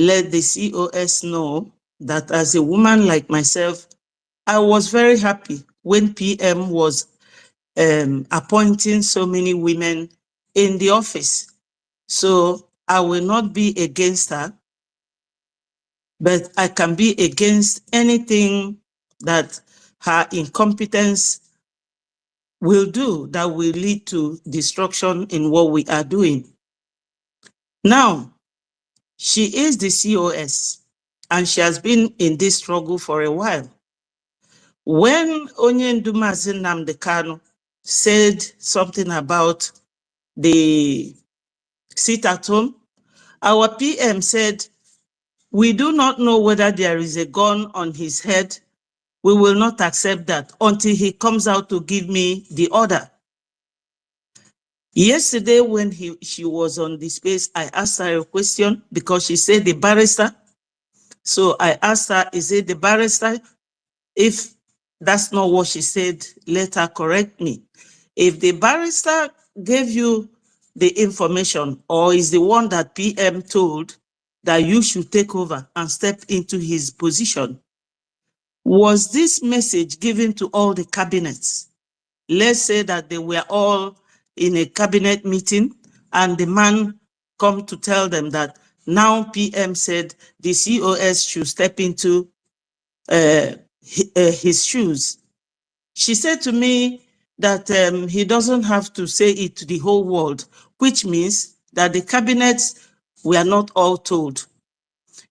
let the COS know that as a woman like myself, I was very happy when PM was appointing so many women in the office. So I will not be against her, but I can be against anything that her incompetence will do that will lead to destruction in what we are doing. Now, she is the COS, and she has been in this struggle for a while. When Onyendu Mazi Nnamdi Kanu said something about the sit at home, our PM said, we do not know whether there is a gun on his head. We will not accept that until he comes out to give me the order. Yesterday, when she was on the space, I asked her a question because she said the barrister. So I asked her, is it the barrister? If that's not what she said, let her correct me. If the barrister gave you the information, or is the one that PM told that you should take over and step into his position, was this message given to all the cabinets? Let's say that they were all in a cabinet meeting and the man come to tell them that now PM said the COS should step into his shoes. She said to me that he doesn't have to say it to the whole world, which means that the cabinets were not all told.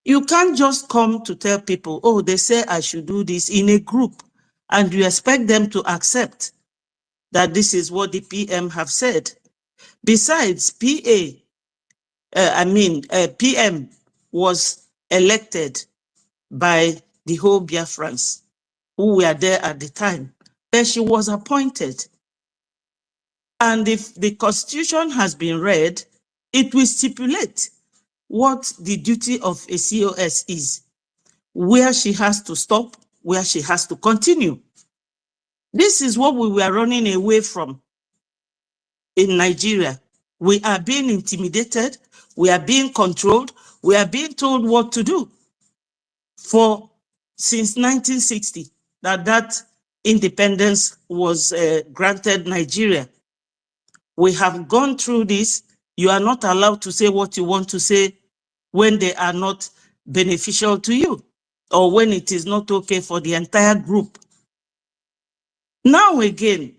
You can't just come to tell people, oh, they say I should do this in a group, and you expect them to accept that this is what the PM have said. Besides, PM was elected by the whole Biafrans who were there at the time, but she was appointed. And if the Constitution has been read, it will stipulate what the duty of a COS is, where she has to stop, where she has to continue. This is what we were running away from in Nigeria. We are being intimidated, we are being controlled, we are being told what to do. Since 1960, that independence was granted Nigeria. We have gone through this. You are not allowed to say what you want to say when they are not beneficial to you, or when it is not okay for the entire group. Now again,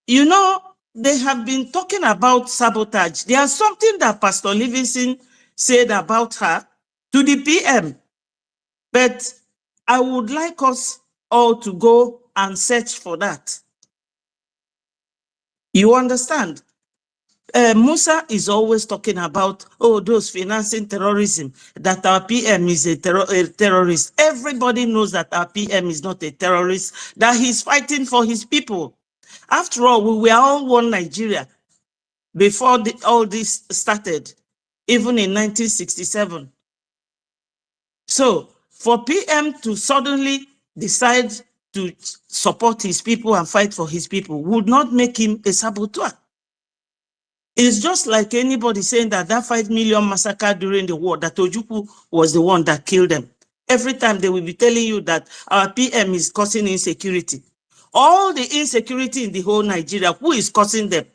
you know, they have been talking about sabotage. There's something that Pastor Livingston said about her to the PM, but I would like us all to go and search for that. You understand? Musa is always talking about, oh, those financing terrorism, that our PM is a terrorist. Everybody knows that our PM is not a terrorist, that he's fighting for his people. After all, we were all one Nigeria before all this started, even in 1967. So for PM to suddenly decide to support his people and fight for his people would not make him a saboteur. It's just like anybody saying that 5 million massacre during the war, that Ojukwu was the one that killed them. Every time they will be telling you that our PM is causing insecurity. All the insecurity in the whole Nigeria, who is causing them?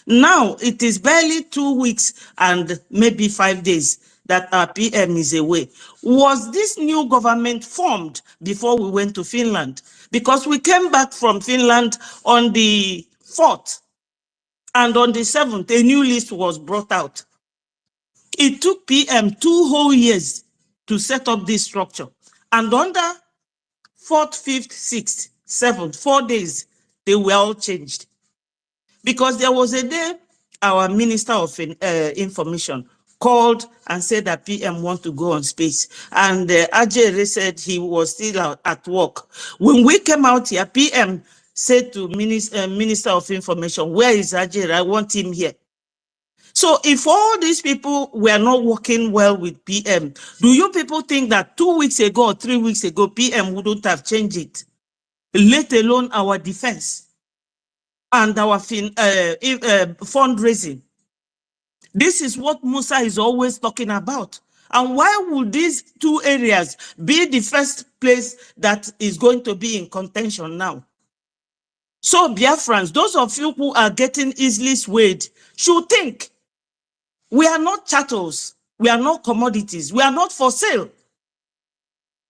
Now, it is barely 2 weeks and maybe 5 days that our PM is away. Was this new government formed before we went to Finland? Because we came back from Finland on the 4th. And on the 7th, a new list was brought out. It took PM 2 whole years to set up this structure. And under 4th, 5th, 6th, 7th, 4 days, they were all changed. Because there was a day our Minister of Information called and said that PM want to go on space. And Ajere said he was still at work. When we came out here, PM said to Minister of Information, where is Ajere? I want him here. So if all these people were not working well with PM, do you people think that 2 weeks ago or 3 weeks ago, PM wouldn't have changed it, let alone our defense and our fundraising? This is what Musa is always talking about And why would these two areas be the first place that is going to be in contention now? So Biafrans, those of you who are getting easily swayed, should think. We are not chattels. We are not commodities. We are not for sale.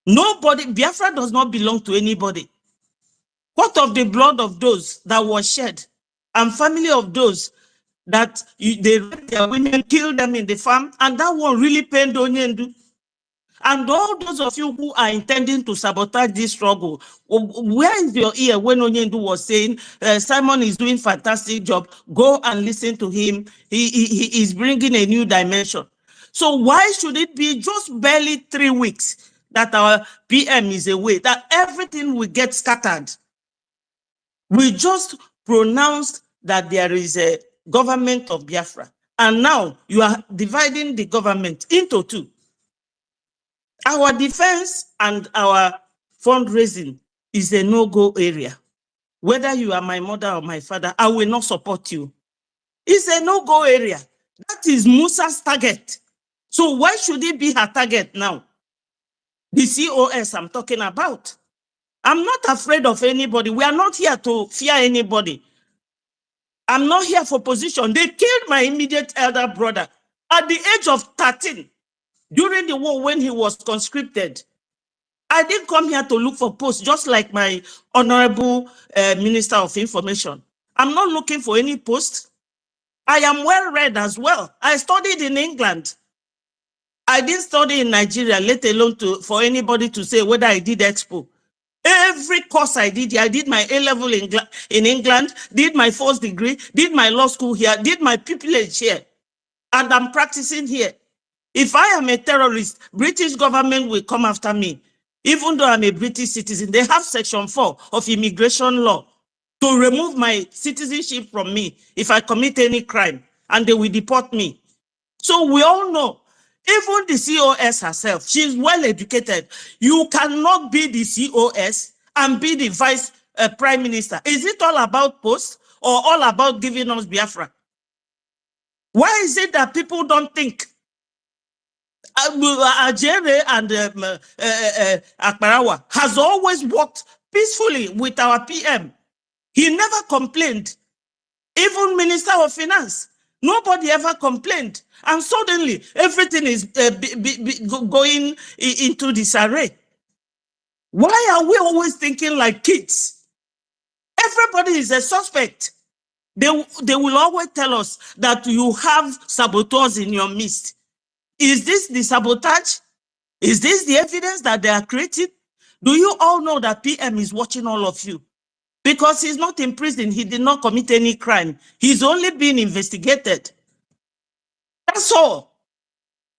Nobody, Biafra does not belong to anybody. What of the blood of those that was shed and family of those that they raped their women, killed them in the farm, and that one really pained Onyendu? And all those of you who are intending to sabotage this struggle, where is your ear when Onyendu was saying, Simon is doing fantastic job, go and listen to him, he is bringing a new dimension. So why should it be just barely 3 weeks that our PM is away, that everything will get scattered? We just pronounced that there is a government of Biafra, and now you are dividing the government into two. Our defense and our fundraising is a no-go area. Whether you are my mother or my father, I will not support you. It's a no-go area. That is Musa's target. So why should it be her target now? The COS I'm talking about. I'm not afraid of anybody. We are not here to fear anybody. I'm not here for position. They killed my immediate elder brother at the age of 13 during the war when he was conscripted. I didn't come here to look for posts, just like my honorable Minister of Information. I'm not looking for any post. I am well read as well. I studied in England. I didn't study in Nigeria, let alone for anybody to say whether I did expo. Every course I did my A-level in England, did my first degree, did my law school here, did my pupillage here, and I'm practicing here. If I am a terrorist, British government will come after me. Even though I'm a British citizen, they have Section 4 of immigration law to remove my citizenship from me if I commit any crime, and they will deport me. So we all know, even the COS herself, she's well educated. You cannot be the COS and be the vice prime minister. Is it all about posts or all about giving us Biafra? Why is it that people don't think? Ajere and Akbarawa has always worked peacefully with our PM. He never complained. Even Minister of Finance, nobody ever complained. And suddenly, everything is going into disarray. Why are we always thinking like kids? Everybody is a suspect. They will always tell us that you have saboteurs in your midst. Is this the sabotage? Is this the evidence that they are creating? Do you all know that PM is watching all of you? Because he's not in prison, he did not commit any crime. He's only being investigated. That's all.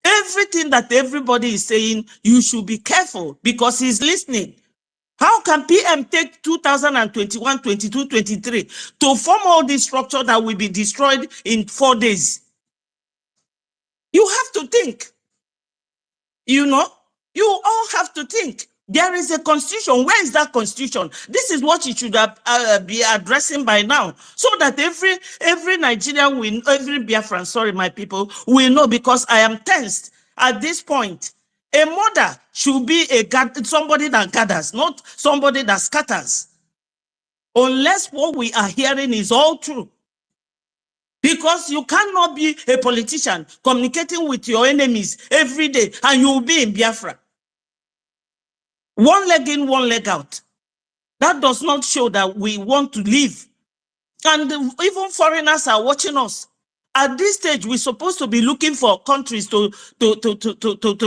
Everything that everybody is saying, you should be careful because he's listening. How can PM take 2021, 22, 23 to form all this structure that will be destroyed in 4 days? You have to think. You know, you all have to think. There is a constitution. Where is that constitution? This is what you should be addressing by now, so that every Nigerian will, every Biafran, sorry, my people, will know, because I am tensed at this point. A mother should be somebody that gathers, not somebody that scatters. Unless what we are hearing is all true. Because you cannot be a politician communicating with your enemies every day and you will be in Biafra. One leg in, one leg out. That does not show that we want to live. And even foreigners are watching us. At this stage, we're supposed to be looking for countries to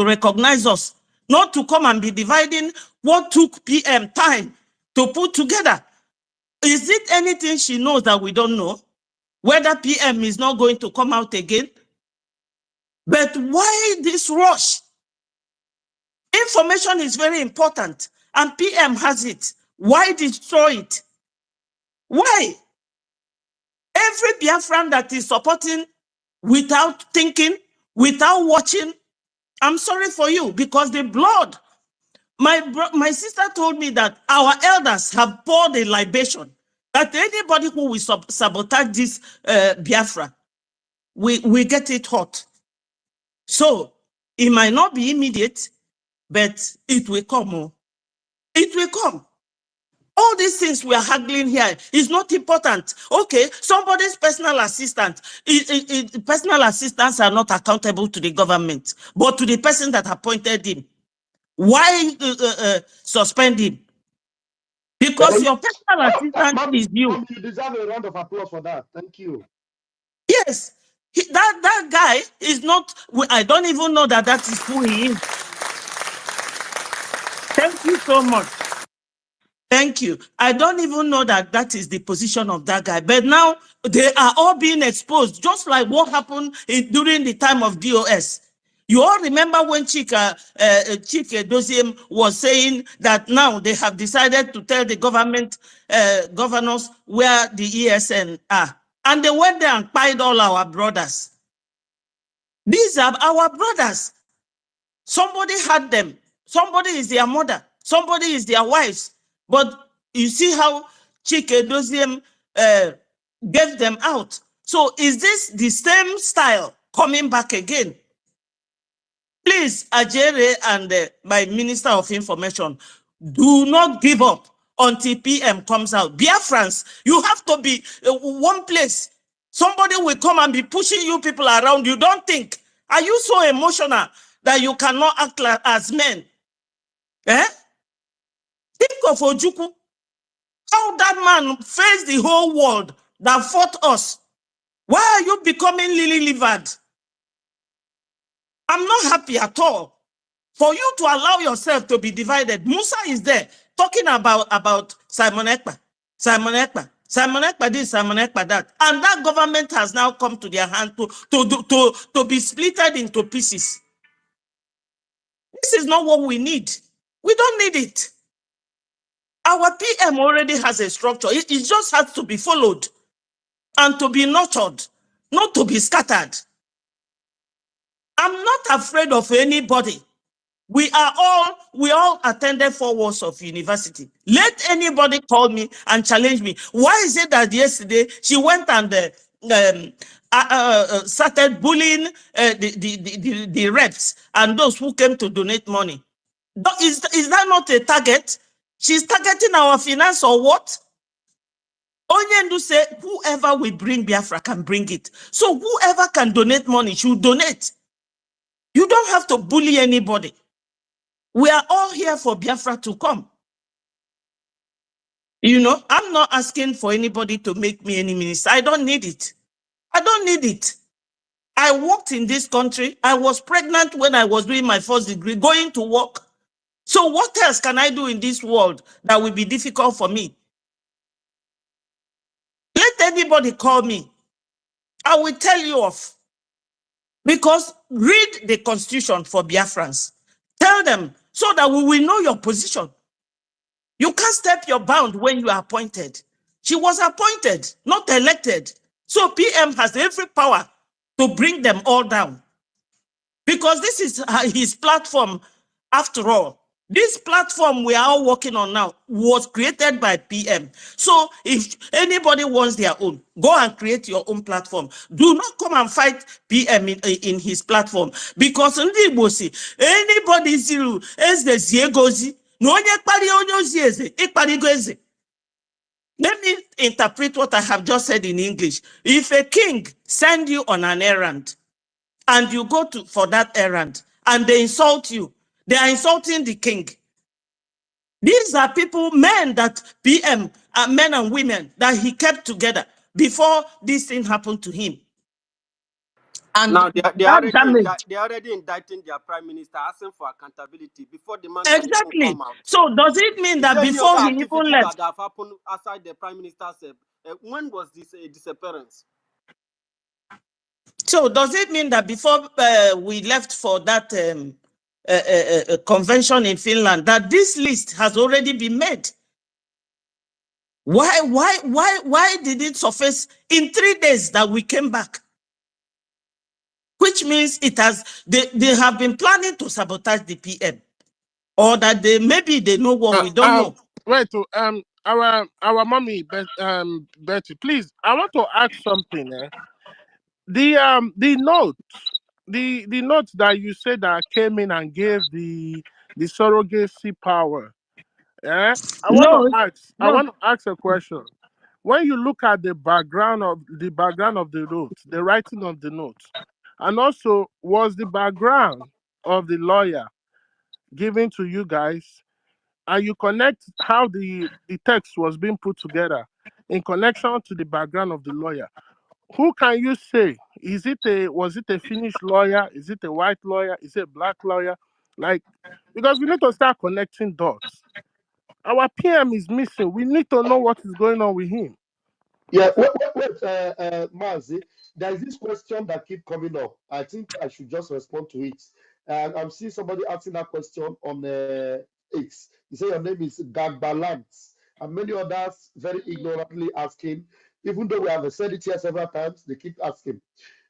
recognize us, not to come and be dividing what took PM time to put together. Is it anything she knows that we don't know? Whether PM is not going to come out again? But why this rush? Information is very important, and PM has it. Why destroy it? Why? Every Biafran that is supporting without thinking, without watching, I'm sorry for you, because the blood, my sister told me that our elders have poured a libation, that anybody who will sabotage this Biafra, we get it hot. So It might not be immediate, but it will come. Oh. It will come. All these things we are haggling here is not important. Okay, somebody's personal assistant. Personal assistants are not accountable to the government, but to the person that appointed him. Why suspend him? Because your personal assistant is you. Mom, you deserve a round of applause for that. Thank you. Yes, that guy is not. I don't even know that is who he is. Thank you so much. Thank you. I don't even know that is the position of that guy. But now they are all being exposed, just like what happened during the time of DOS. You all remember when Chike Doziem was saying that now they have decided to tell the government governors where the ESN are. And they went there and pied all our brothers. These are our brothers. Somebody had them. Somebody is their mother. Somebody is their wives. But you see how Chike Doziem gave them out. So is this the same style coming back again? Please, Ajere and my Minister of Information, do not give up until PM comes out. Biafrans, you have to be one place. Somebody will come and be pushing you people around. You don't think. Are you so emotional that you cannot act like, as men? Eh? Think of Ojukwu. How that man faced the whole world that fought us. Why are you becoming lily-livered? I'm not happy at all. For you to allow yourself to be divided. Musa is there talking about Simon Ekpa. Simon Ekpa. Simon Ekpa this, Simon Ekpa that. And that government has now come to their hand to be splitted into pieces. This is not what we need. We don't need it. Our PM already has a structure. It just has to be followed and to be nurtured, not to be scattered. I'm not afraid of anybody. We all attended 4 years of university. Let anybody call me and challenge me. Why is it that yesterday she went and started bullying the reps and those who came to donate money? Is that not a target? She's targeting our finance or what? Onyendu said, whoever will bring Biafra can bring it. So whoever can donate money should donate. You don't have to bully anybody. We are all here for Biafra to come. You know, I'm not asking for anybody to make me any minister. I don't need it. I don't need it. I worked in this country. I was pregnant when I was doing my first degree, going to work. So what else can I do in this world that will be difficult for me? Let anybody call me. I will tell you off. Because read the constitution for Biafrans. Tell them so that we will know your position. You can't step your bound when you are appointed. She was appointed, not elected. So PM has every power to bring them all down. Because this is his platform after all. This platform we are all working on now was created by PM. So if anybody wants their own, go and create your own platform. Do not come and fight PM in his platform. Because anybody zero is the Ziegozi. Let me interpret what I have just said in English. If a king sends you on an errand and you go for that errand and they insult you, they are insulting the king. These are people, men that PM, men and women that he kept together before this thing happened to him. And now they already indicting their prime minister, asking for accountability before the man can exactly come out. So does it mean that before he even left, that have happened outside the prime minister's when was this disappearance? So does it mean that before we left for that convention in Finland, that this list has already been made? Why did it surface in 3 days that we came back? Which means they have been planning to sabotage the PM, or that maybe they know what we don't know. Wait, our mommy, Betty, please, I want to ask something. The note the note that you said that came in and gave the surrogacy power. I want to No, ask. I no. want to ask a question. When you look at the background of the note, the writing of the note, and also was the background of the lawyer given to you guys, and you connect how the text was being put together in connection to the background of the lawyer. Who can you say? Was it a Finnish lawyer? Is it a white lawyer? Is it a black lawyer? Like, because we need to start connecting dots. Our PM is missing. We need to know what is going on with him. Yeah, Mazi, there is this question that keep coming up. I think I should just respond to it. And I'm seeing somebody asking that question on X. He said your name is Gagbalant, and many others very ignorantly asking, even though we have said it here several times, they keep asking,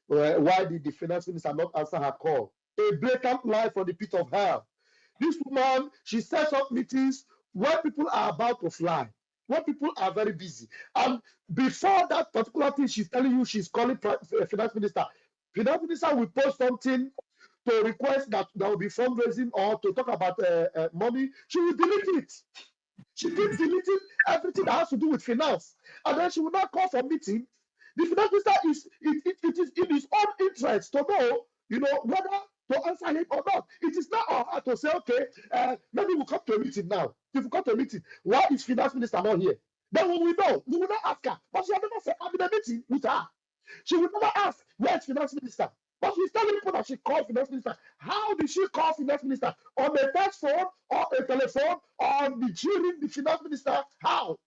why did the finance minister not answer her call? A blatant lie from the pit of hell. This woman, she sets up meetings when people are about to fly, when people are very busy. And before that particular thing, she's telling you she's calling finance minister. Finance minister will post something to request that there will be fundraising or to talk about money. She will delete it. She keeps deleting everything that has to do with finance. And then she will not call for meeting. The finance minister it is in his own interest to know, whether to answer him or not. It is not on her to say, okay, maybe we'll come to a meeting now. If we come to a meeting, why is finance minister not here? Then we will know. We will not ask her. But she has never said, I'm in a meeting with her. She will never ask, where is finance minister? But she's telling people that she called finance minister. How did she call finance minister? On a text phone or a telephone or during the finance minister? How?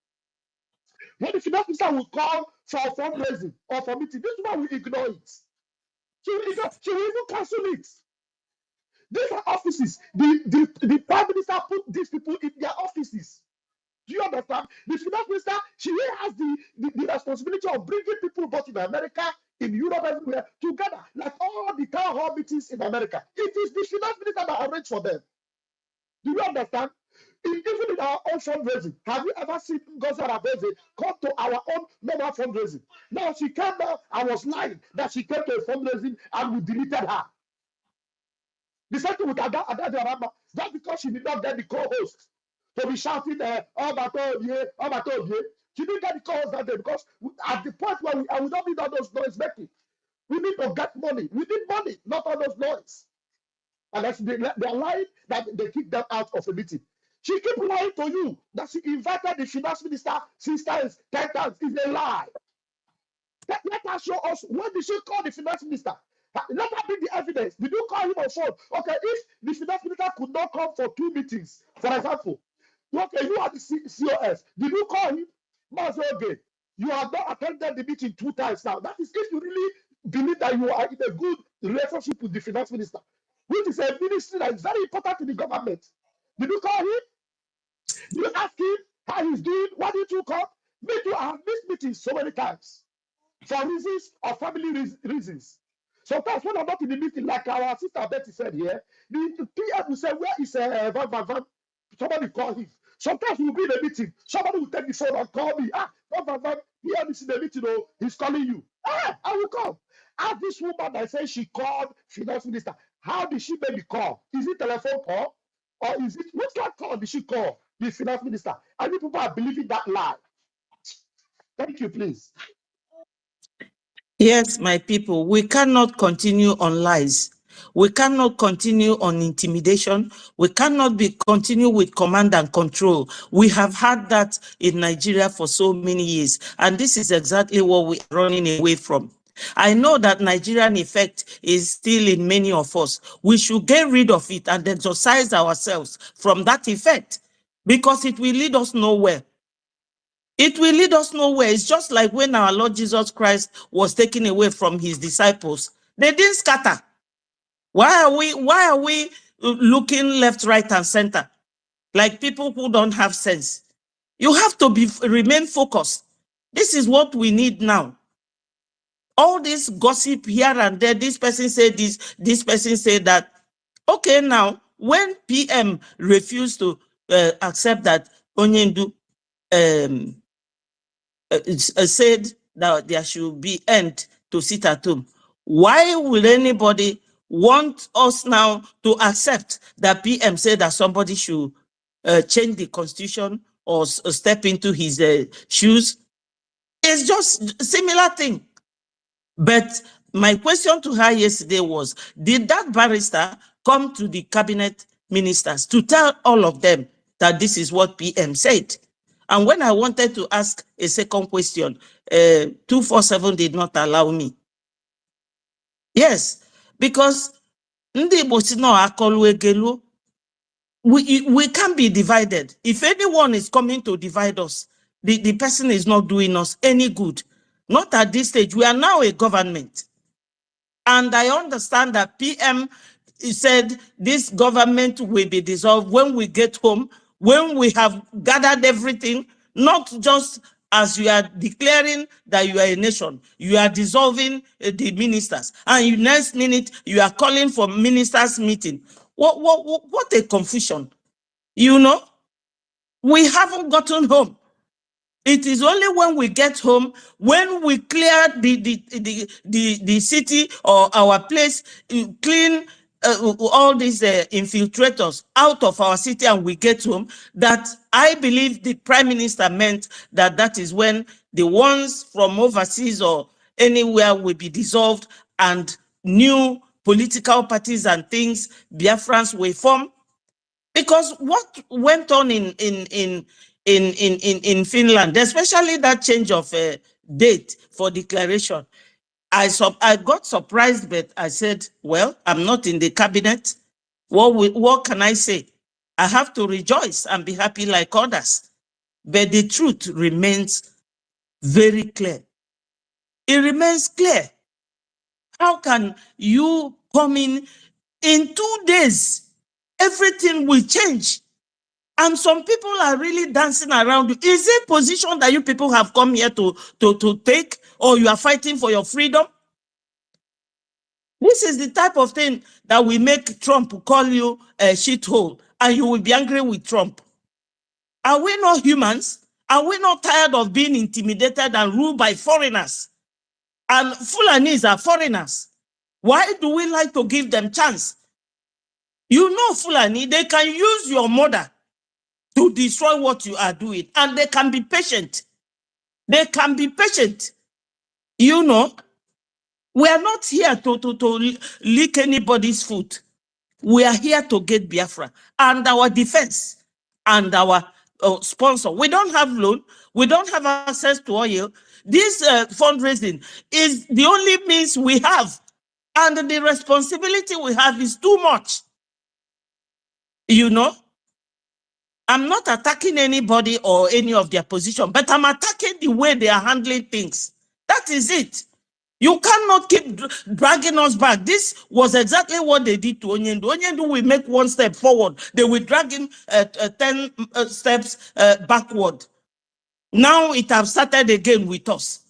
When the finance minister will call for fundraising or for meeting, this one will ignore it. She will even cancel it. These are offices. The prime minister put these people in their offices. Do you understand? The finance minister, she has the responsibility of bringing people both in America, in Europe, everywhere, together, like all the town hall meetings in America. It is the finance minister that arranges for them. Do you understand? Even in our own fundraising, have you ever seen Goza Rabeze come to our own normal fundraising? Now she came now, I was lying that she came to a fundraising and we deleted her. The same thing with Ada Diarama, just because she did not get the co-host to be shouting, oh, my God, she didn't get the co-host that day because at the point where we don't need all those noise making. We need to get money. We need money, not all those noise. And that's they're lying that they kicked them out of the meeting. She keep lying to you that she invited the finance minister 6 times, 10 times. It's a lie. Let her show us when did she call the finance minister. Let her bring the evidence. Did you call him on phone? Okay, if the finance minister could not come for 2 meetings, for example, okay, you are the COS. Did you call him? Okay, you have not attended the meeting 2 times now. That is if you really believe that you are in a good relationship with the finance minister, which is a ministry that is very important to the government. Did you call him? Did you ask him how he's doing? Why didn't you call? Me too, I have missed meetings so many times for reasons or family reasons. Sometimes when I'm not in the meeting, like our sister Betty said here, the PM will say, where is Van? Somebody call him. Sometimes we'll be in a meeting. Somebody will take the phone and call me. Van, PM is in the meeting. Oh, he's calling you. I will come. Ask this woman that says she called finance minister. How did she make the call? Is it telephone call? Or is it, which kind of call did she call the finance minister? And you people are believing that lie. Thank you, please. Yes, my people, we cannot continue on lies. We cannot continue on intimidation. We cannot continue with command and control. We have had that in Nigeria for so many years, and this is exactly what we are running away from. I know that Nigerian effect is still in many of us. We should get rid of it and exorcise ourselves from that effect, because it will lead us nowhere. It will lead us nowhere. It's just like when our Lord Jesus Christ was taken away from his disciples. They didn't scatter. Why are we looking left, right, and center like people who don't have sense? You have to remain focused. This is what we need now. All this gossip here and there, this person said this person said that. Okay, now, when PM refused to accept that Onyendu said that there should be end to sit at home, why will anybody want us now to accept that PM said that somebody should change the constitution or step into his shoes. It's just a similar thing. But my question to her yesterday was, did that barrister come to the cabinet ministers to tell all of them that this is what PM said? And when I wanted to ask a second question, 247 did not allow me. Yes, because we can't be divided. If anyone is coming to divide us, the person is not doing us any good. Not at this stage. We are now a government. And I understand that PM said this government will be dissolved when we get home, when we have gathered everything, not just as you are declaring that you are a nation, you are dissolving the ministers, and next minute you are calling for ministers' meeting. What a confusion. You know, we haven't gotten home. It is only when we get home, when we clear the city or our place, clean all these infiltrators out of our city, and we get home, that I believe the Prime Minister meant that that is when the ones from overseas or anywhere will be dissolved and new political parties and things, Biafrans will form. Because what went on in Finland, especially that change of date for declaration, I got surprised, but I said, well, I'm not in the cabinet. What can I say? I have to rejoice and be happy like others. But the truth remains very clear. It remains clear. How can you come in 2 days? Everything will change. And some people are really dancing around you. Is it a position that you people have come here to take, or you are fighting for your freedom? This is the type of thing that will make Trump call you a shithole, and you will be angry with Trump. Are we not humans? Are we not tired of being intimidated and ruled by foreigners? And Fulanis are foreigners. Why do we like to give them chance? You know, Fulani, they can use your mother to destroy what you are doing, and they can be patient. They can be patient. You know, we are not here to lick anybody's foot. We are here to get Biafra and our defense and our sponsor. We don't have loan. We don't have access to oil. This fundraising is the only means we have. And the responsibility we have is too much. You know, I'm not attacking anybody or any of their position, but I'm attacking the way they are handling things. That is it. You cannot keep dragging us back. This was exactly what they did to Onyendu. Onyendu will make one step forward. They will drag him 10 steps backward. Now it has started again with us.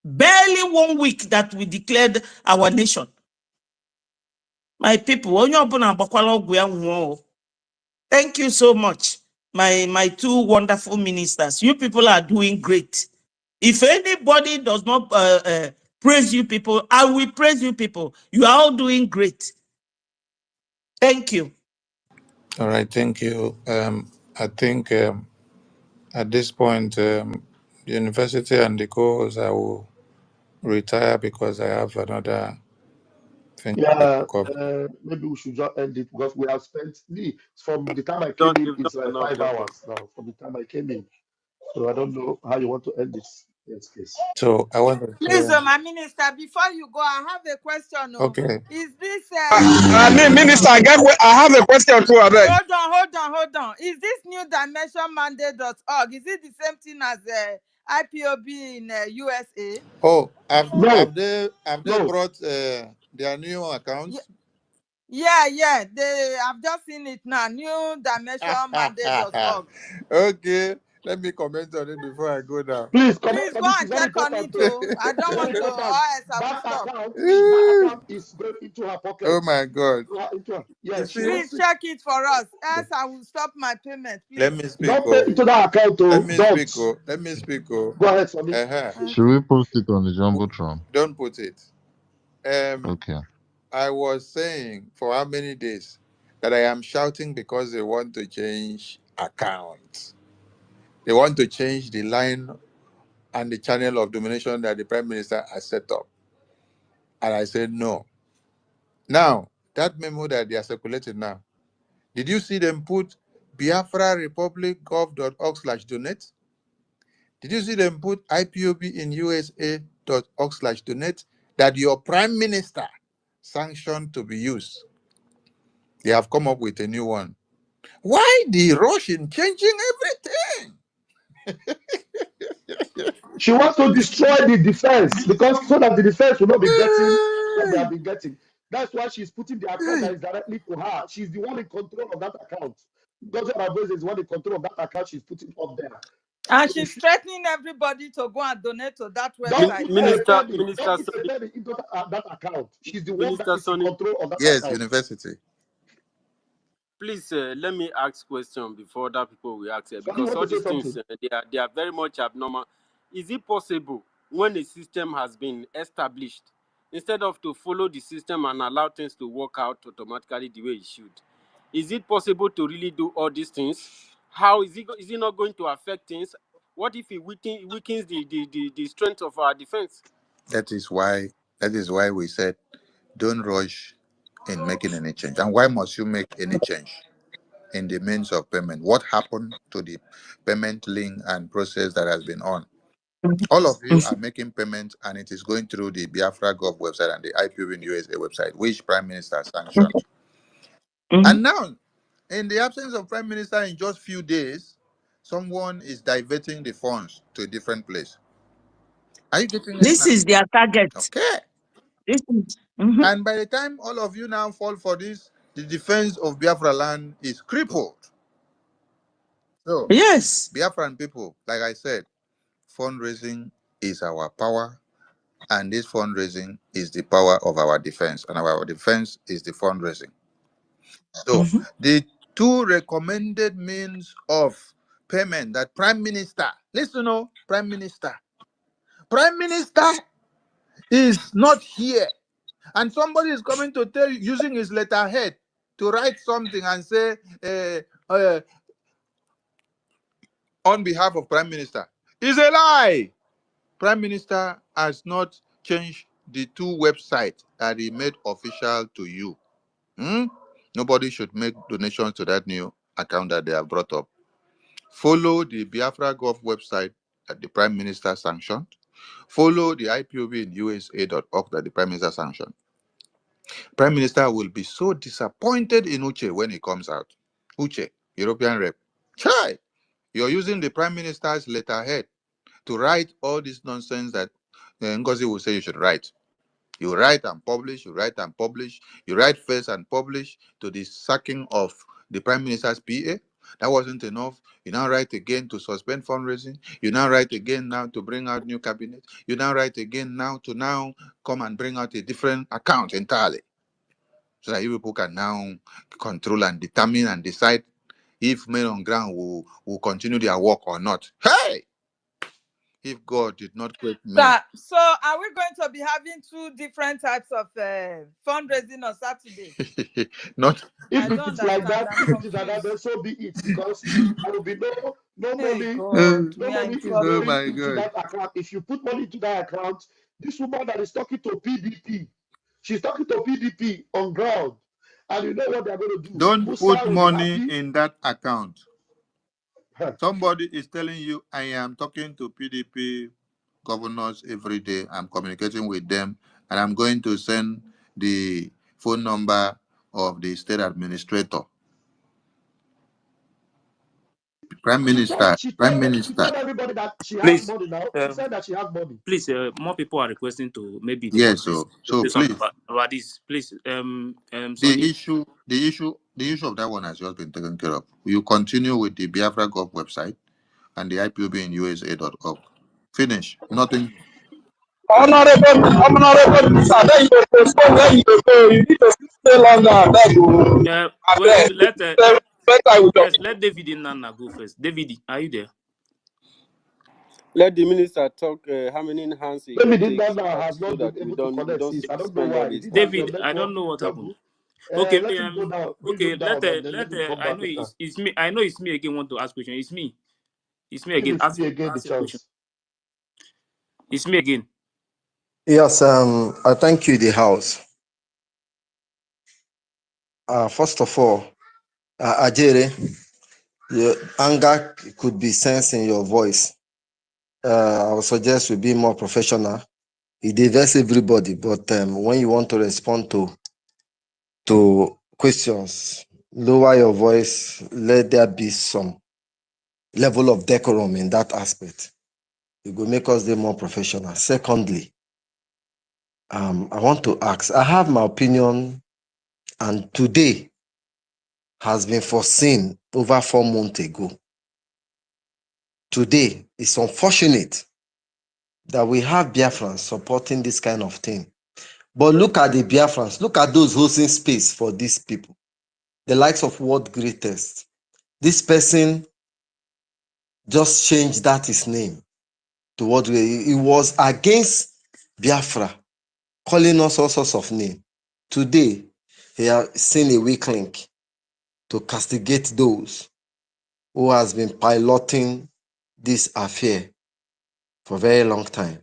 Barely 1 week that we declared our nation. My people, thank you so much, my two wonderful ministers. You people are doing great. If anybody does not praise you people, I will praise you people. You are all doing great. Thank you. All right, thank you. I think at this point, the university and the co-host, I will retire because I have another thing to Yeah, cover. maybe we should just end it because we have spent from the time I came Don't in, you've it's done like enough, 5 hours now. From the time I came in, so I don't know how you want to end this case. So I want to Please, say, my minister, before you go, I have a question. Oh. okay. Is this Minister, I have a question too, Abeg. hold on. Is this new dimension mandate.org? Is it the same thing as IPOB in USA? Oh, No, have they no. brought their new Yeah, accounts? yeah. I've just seen it now. New dimension mandate.org. Okay, let me comment on it before I go down. Please comment Please on go it. and It's very check on it. important, though. Oh, I don't It's very want to, or important. else I will That stop. account, please, that account is going into her Oh pocket. my God! Yeah, You she see, Please wants it. check it for us, else I will stop my payment. let Please. me speak. Don't pay Oh, into that account, let though. me Don't. speak. Oh, let me speak. Oh, Go ahead, Sonny. uh-huh. Should we post it on the Jumbotron? Don't put it. Um, Okay. I was saying for how many days that I am shouting because they want to change accounts. They want to change the line and the channel of domination that the Prime Minister has set up. And I said no. Now, that memo that they are circulating now, did you see them put Biafra Republic gov.org/donate? Did you see them put IPOB in USA.org/donate that your Prime Minister sanctioned to be used? They have come up with a new one. Why the rush in changing everything? She wants to destroy the defense because so that the defense will not be getting what they have been getting. That's why she's putting the account that is directly to her. She's the one in control of that account. Governor Abose is the one in control of that account. She's putting up there. And she's threatening everybody to go and donate to that Don't website. put Minister, a penny. Don't put a penny into that account. She's the one that Minister is in Sonny, control of that Yes, account. university. please let me ask question before other people will ask So you because want all to say these things something? they are very much abnormal. Is it possible when a system has been established, instead of to follow the system and allow things to work out automatically the way it should, is it possible to really do all these things? How is it not going to affect things? What if it weakens the strength of our defense? That is why we said don't rush in making any change. And why must you make any change in the means of payment? What happened to the payment link and process that has been on? All of you are making payments and it is going through the Biafra Gov website and the IPOB in USA website, which Prime Minister sanctioned. And now, in the absence of Prime Minister in just few days, someone is diverting the funds to a different place. Are you getting it This now? is their target. Okay. This is, mhm. And by the time all of you now fall for this, the defense of Biafra land is crippled. So, Yes. Biafran people, like I said, fundraising is our power, and this fundraising is the power of our defense, and our defense is the fundraising. So, the two recommended means of payment that Prime Minister, listen, Prime Minister is not here. And somebody is coming to tell you, using his letterhead to write something and say, on behalf of Prime Minister, is a lie. Prime Minister has not changed the two websites that he made official to you. Nobody should make donations to that new account that they have brought up. Follow the Biafra Gov website that the Prime Minister sanctioned. Follow the IPOB in USA.org that the Prime Minister sanctioned. Prime Minister will be so disappointed in Uche when he comes out. Uche, European rep. Chai, you're using the Prime Minister's letterhead to write all this nonsense that Ngozi will say you should write. You write and publish, you write and publish, you write first and publish to the sacking of the Prime Minister's PA. That wasn't enough. You now write again to suspend fundraising. You now write again now to bring out new cabinet. You now write again now to now come and bring out a different account entirely. So that you people can now control and determine and decide if men on ground will continue their work or not. Hey! If God did not create men. So are we going to be having two different types of fundraising on Saturday? Not If I it don't is like understand. that, I'm if it is like that, then confused. so be it. Because there will be no Hey money, God, no we are in money is oh trouble. going my into God. that account. If you put money into that account, this woman that is talking to PDP, she's talking to PDP on ground, and you know what they're going to do. Don't Musa put will be money happy. in that account. Somebody is telling you, I am talking to PDP governors every day. I'm communicating with them, and I'm going to send the phone number of the state administrator. Prime Minister. She Prime told everybody that she has Please, money now. She said that she has money. please, more people are requesting to maybe the Yes, moderators to so say something please. about this. Please, The Sonny. issue of that one has just been taken care of. You continue with the Biafra Gov website and the IPOB in USA.org. Finish. Nothing. Honorable, sir, then you go postpone where you go. You need to stay longer. Beg you. Wait, Abeg, let better with your yes, let David in Nana go first. David, are you there? Let the minister talk how many hands he go David take Indana has so not that been we able to don't connect since. I don't know spend all why. Is this it time. that your David, I don't network know is what not happened. good? Okay, Let him go down, bring okay. him down, and then let him come I back know later. it's me. I know it's me again. Want to ask question? It's me. It's me Give again. it me again the Ask your question. chance. It's me again. Yes, I thank you, the house. First of all, Ajere, your anger could be sensed in your voice. I would suggest we be more professional. It diverts everybody, but when you want to respond to questions, lower your voice. Let there be some level of decorum in that aspect. It will make us be more professional. Secondly, I want to ask. I have my opinion, and today has been foreseen over 4 months ago. Today, it's unfortunate that we have Biafrans supporting this kind of thing. But look at the Biafrans. Look at those hosting space for these people. The likes of World Greatest. This person just changed that his name to what he was against Biafra, calling us all sorts of names. Today, he has seen a weak link to castigate those who has been piloting this affair for a very long time.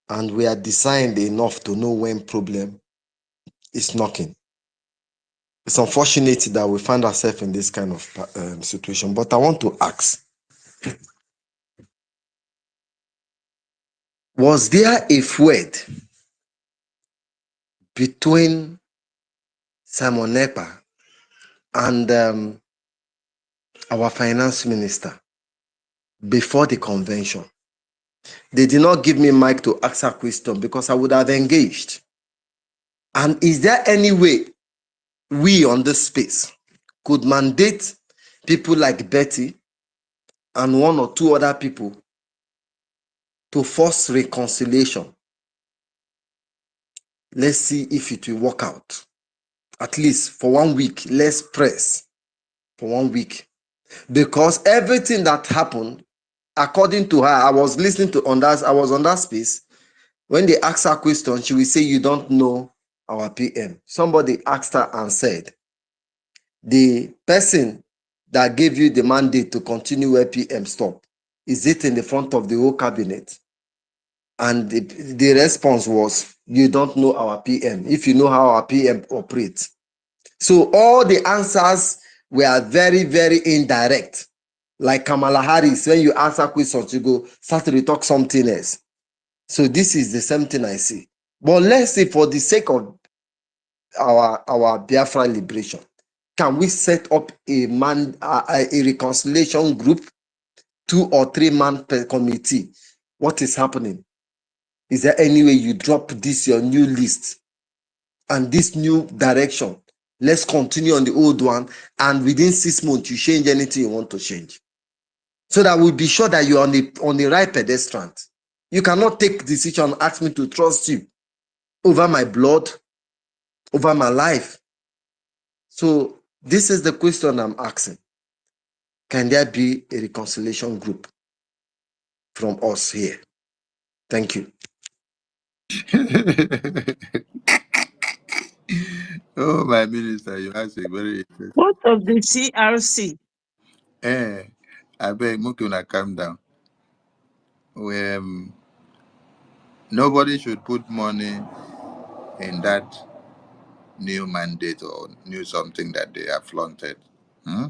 And we are designed enough to know when problem is knocking. It's unfortunate that we find ourselves in this kind of situation, but I want to ask, was there a word between Simon Nepa and our finance minister before the convention? They did not give me mic to ask a question because I would have engaged. And is there any way we on this space could mandate people like Betty and one or two other people to force reconciliation? Let's see if it will work out. At least for 1 week, let's press for 1 week. Because everything that happened, according to her, I was listening to I was on that space. When they asked her question, she will say, you don't know our PM. Somebody asked her and said, the person that gave you the mandate to continue where PM stopped, is it in the front of the whole cabinet? And the response was, you don't know our PM. If you know how our PM operates. So all the answers were very, very indirect. Like Kamala Harris, when you answer questions, you go start to talk something else. So this is the same thing I see. But let's say for the sake of our Biafra liberation, can we set up a reconciliation group, 2 or 3 man per committee? What is happening? Is there any way you drop this your new list and this new direction? Let's continue on the old one, and within 6 months you change anything you want to change, so that we'll be sure that you're on the right pedestrian. You cannot take decision and ask me to trust you over my blood, over my life. So this is the question I'm asking. Can there be a reconciliation group from us here? Thank you. Oh, my minister, you asked a very interesting. What of the CRC? I beg Mukuna calm down. Nobody should put money in that new mandate or new something that they have flaunted. Hmm?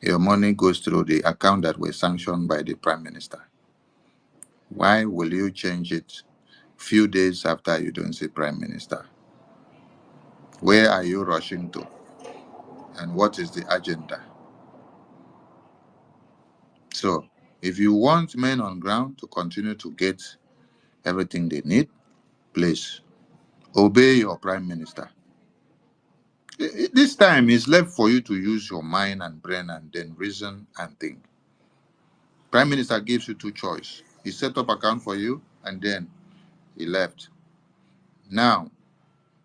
Your money goes through the account that was sanctioned by the Prime Minister. Why will you change it few days after you don't see Prime Minister? Where are you rushing to? And what is the agenda? So, if you want men on ground to continue to get everything they need, please obey your Prime Minister. This time is left for you to use your mind and brain and then reason and think. Prime Minister gives you two choices. He set up account for you and then he left. Now,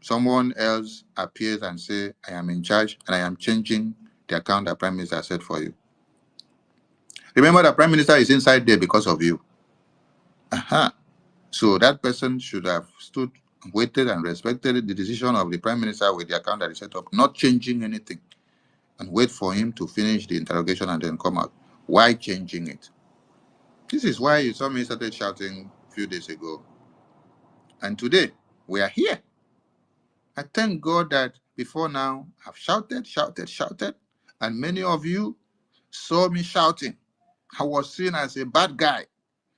someone else appears and say, I am in charge and I am changing the account that Prime Minister set for you. Remember that Prime Minister is inside there because of you. Aha. So that person should have stood, waited, and respected the decision of the prime minister with the account that is set up, not changing anything, and wait for him to finish the interrogation and then come out. Why changing it? This is why you saw me started shouting a few days ago. And today, we are here. I thank God that before now, I've shouted, and many of you saw me shouting. I was seen as a bad guy.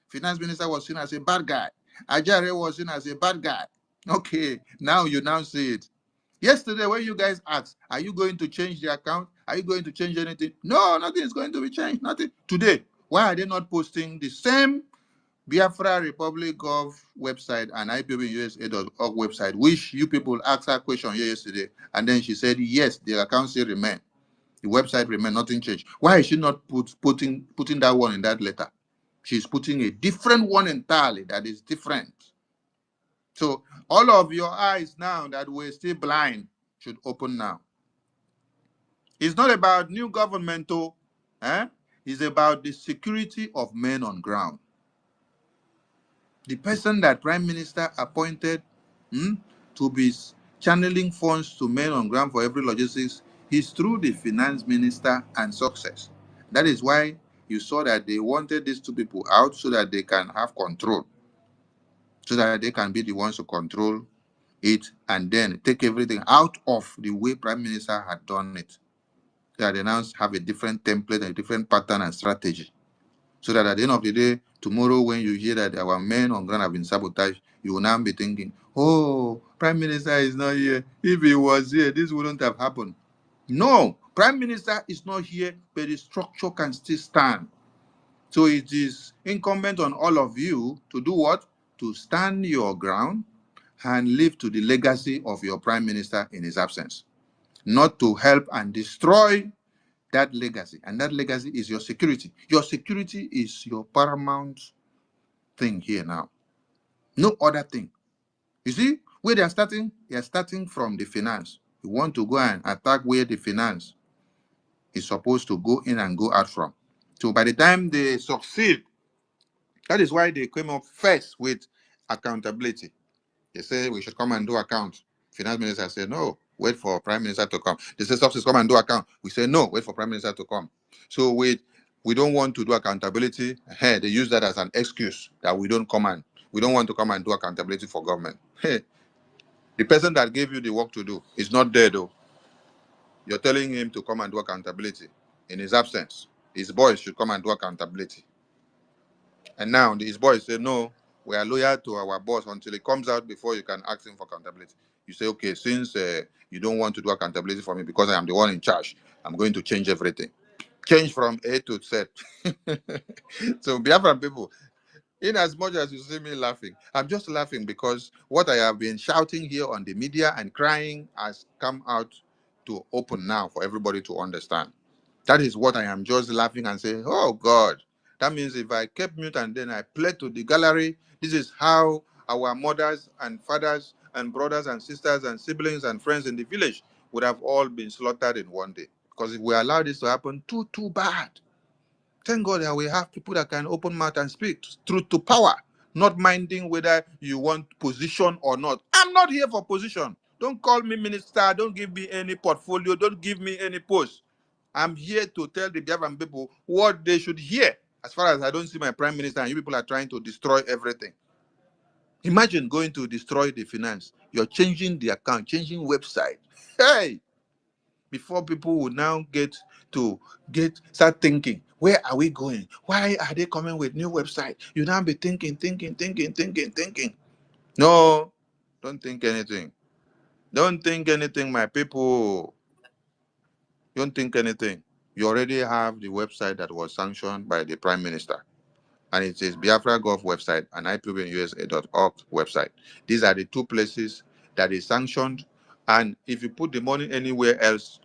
Finance minister was seen as a bad guy. Ajare was seen as a bad guy. Okay, now you now see it. Yesterday, when you guys asked, are you going to change the account? Are you going to change anything? No, nothing is going to be changed. Nothing. Today, why are they not posting the same Biafra Republic Gov website and IPOBUSA.org website, which you people asked her question here yesterday, and then she said, yes, the account still remain. The website remain, nothing changed. Why is she not putting that one in that letter? She's putting a different one entirely that is different. So all of your eyes now that were still blind should open now. It's not about new government, it's about the security of men on ground. The person that Prime Minister appointed to be channeling funds to men on ground for every logistics is through the finance minister and success. That is why you saw that they wanted these two people out so that they can have control, so that they can be the ones to control it and then take everything out of the way Prime Minister had done it. That they now have a different template, a different pattern and strategy. So that at the end of the day, tomorrow when you hear that our men on ground have been sabotaged, you will now be thinking, oh, Prime Minister is not here. If he was here, this wouldn't have happened. No, Prime Minister is not here, but the structure can still stand. So it is incumbent on all of you to do what? To stand your ground and live to the legacy of your Prime Minister in his absence. Not to help and destroy that legacy. And that legacy is your security. Your security is your paramount thing here now. No other thing. You see, where they are starting from the finance. You want to go and attack where the finance is supposed to go in and go out from. So by the time they succeed, that is why they came up first with accountability. They say we should come and do account. Finance minister said, no, wait for prime minister to come. They say subsidies come and do account. We say, no, wait for prime minister to come. So we don't want to do accountability. Hey, they use that as an excuse that we don't want to come and do accountability for government. Hey, the person that gave you the work to do is not there though. You're telling him to come and do accountability. In his absence, his boys should come and do accountability. And now his boys say, no, we are loyal to our boss until he comes out before you can ask him for accountability. You say, okay, since you don't want to do accountability for me because I am the one in charge, I'm going to change everything. Change from A to Z. So Biafran people, in as much as you see me laughing, I'm just laughing because what I have been shouting here on the media and crying has come out to open now for everybody to understand. That is what I am just laughing and saying, oh God. That means if I kept mute and then I played to the gallery, this is how our mothers and fathers and brothers and sisters and siblings and friends in the village would have all been slaughtered in one day. Because if we allow this to happen, too bad. Thank God that we have people that can open mouth and speak truth to power, not minding whether you want position or not. I'm not here for position. Don't call me minister. Don't give me any portfolio. Don't give me any post. I'm here to tell the Biafran people what they should hear. As far as I don't see my prime minister and you people are trying to destroy everything. Imagine going to destroy the finance. You're changing the account, changing website. Hey! Before people will now start thinking, where are we going? Why are they coming with new website? You now be thinking. No, don't think anything. Don't think anything, my people. Don't think anything. You already have the website that was sanctioned by the Prime Minister. And it is Biafra Gov website and IPOBUSA.org website. These are the two places that is sanctioned. And if you put the money anywhere else,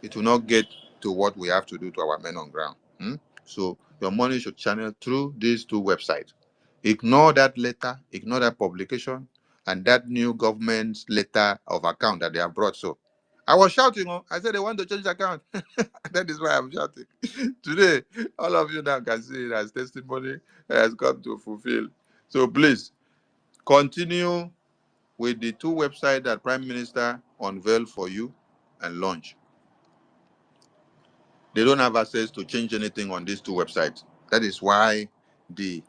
it will not get to what we have to do to our men on ground. So your money should channel through these two websites. Ignore that letter, ignore that publication, and that new government's letter of account that they have brought. So I was shouting, I said they want to change the account. That is why I'm shouting. Today, all of you now can see it as testimony has come to fulfill. So please continue with the two websites that Prime Minister unveiled for you and launch. They don't have access to change anything on these two websites. That is why the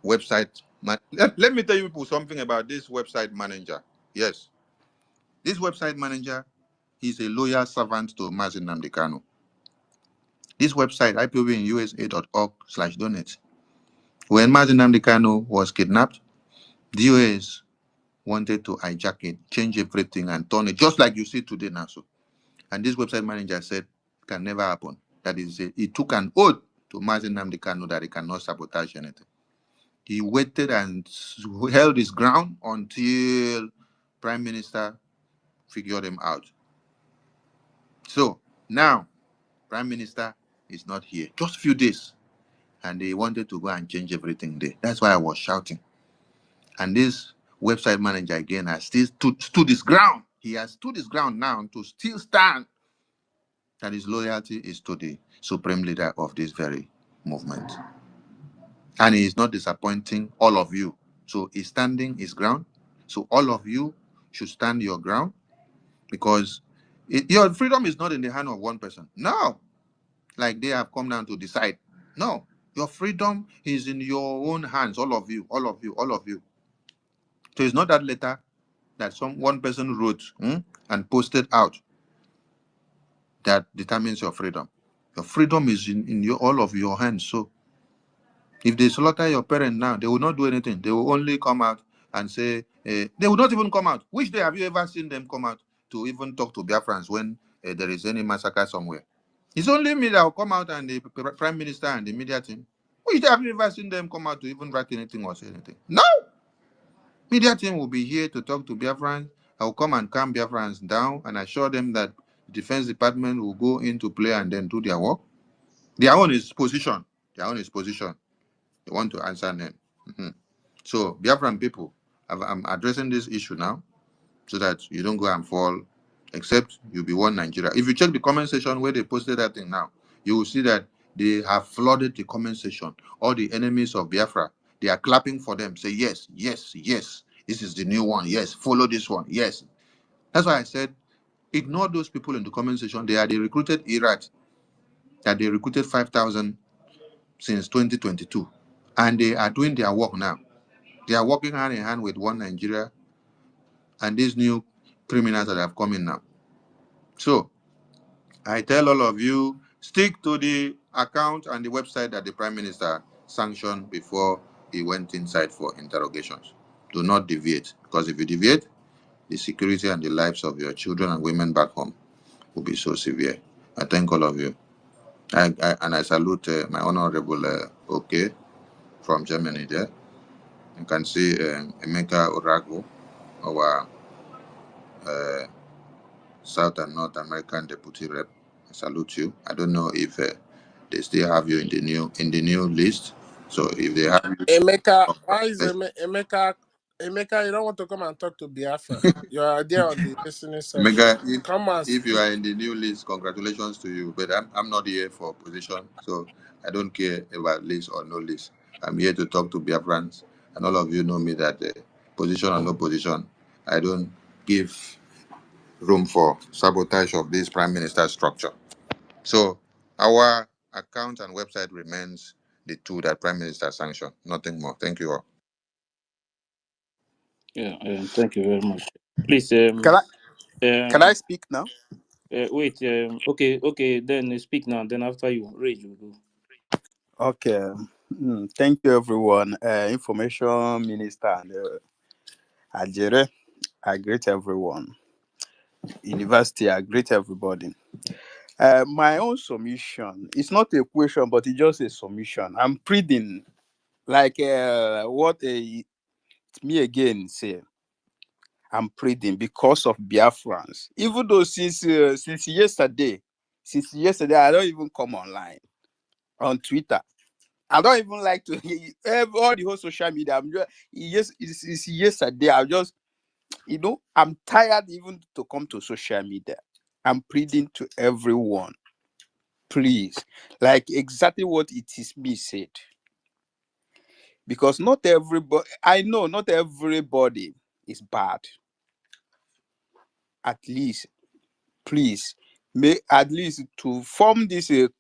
website. Let me tell you people something about this website manager. Yes, this website manager is a loyal servant to Mazin Nnamdi Kanu. This website, ipobinUSA.org/donate. When Mazin Nnamdi Kanu was kidnapped, DOS wanted to hijack it, change everything, and turn it just like you see today now. So, and this website manager said it can never happen. That is, he took an oath to Mazin Nnamdi Kanu that he cannot sabotage anything. He waited and held his ground until Prime Minister figured him out. So now, Prime Minister is not here. Just a few days, and they wanted to go and change everything there. That's why I was shouting. And this website manager again has still stood his ground. He has stood his ground now to still stand that his loyalty is to the supreme leader of this very movement. And he is not disappointing all of you. So he's standing his ground. So all of you should stand your ground, because your freedom is not in the hand of one person. No, like they have come down to decide. No, your freedom is in your own hands. All of you, all of you, all of you. So it's not that letter that one person wrote and posted out that determines your freedom. Your freedom is in all of your hands. So if they slaughter your parent now, they will not do anything. They will only come out and say, they will not even come out. Which day have you ever seen them come out to even talk to Biafrans when there is any massacre somewhere? It's only me that will come out, and the Prime Minister and the media team. Which day have you ever seen them come out to even write anything or say anything? No! Media team will be here to talk to Biafrans. I will come and calm Biafrans down and assure them that the Defense Department will go into play and then do their work. Their own is position. Their own is position. They want to answer them. So, Biafran people, I'm addressing this issue now so that you don't go and fall, except you be one Nigeria. If you check the comment section where they posted that thing now, you will see that they have flooded the comment section. All the enemies of Biafra, they are clapping for them. Say, yes, yes, yes. This is the new one. Yes, follow this one. Yes. That's why I said, ignore those people in the comment section. They are the recruited Iraq that they recruited 5,000 since 2022. And they are doing their work now. They are working hand in hand with one Nigeria and these new criminals that have come in now. So I tell all of you, stick to the account and the website that the Prime Minister sanctioned before he went inside for interrogations. Do not deviate, because if you deviate, the security and the lives of your children and women back home will be so severe. I thank all of you. And I salute my Honorable OK from Germany there. You can see Emeka Orago, our South and North American Deputy Rep. I salute you. I don't know if they still have you in the new list. So if they have you, Emeka, why is Emeka? Emeka, you don't want to come and talk to Biafra. You are there on the listening section. Omega, Come and if speak. you are in the new list, congratulations to you. But I'm not here for position, so I don't care about list or no list. I'm here to talk to Biafrans, and all of you know me that position or no position, I don't give room for sabotage of this prime minister structure. So our account and website remains the two that prime minister sanctioned. Nothing more. Thank you all. Yeah, thank you very much. Please, Can I speak now? wait. Okay. Then speak now. Then after you, Rage will go. Okay. Thank you, everyone. Information Minister and Ajere, I greet everyone. University, I greet everybody. My own submission, it's not a question, but it's just a submission. I'm pleading, like what me again say. I'm pleading because of Biafrans. Even though since yesterday, I don't even come online on Twitter. I don't even like to all the whole social media. I'm just it's yesterday. I'm tired even to come to social media. I'm pleading to everyone, please, like exactly what it is me said. because not everybody, I know not everybody is bad. At least, please, make at least to form this at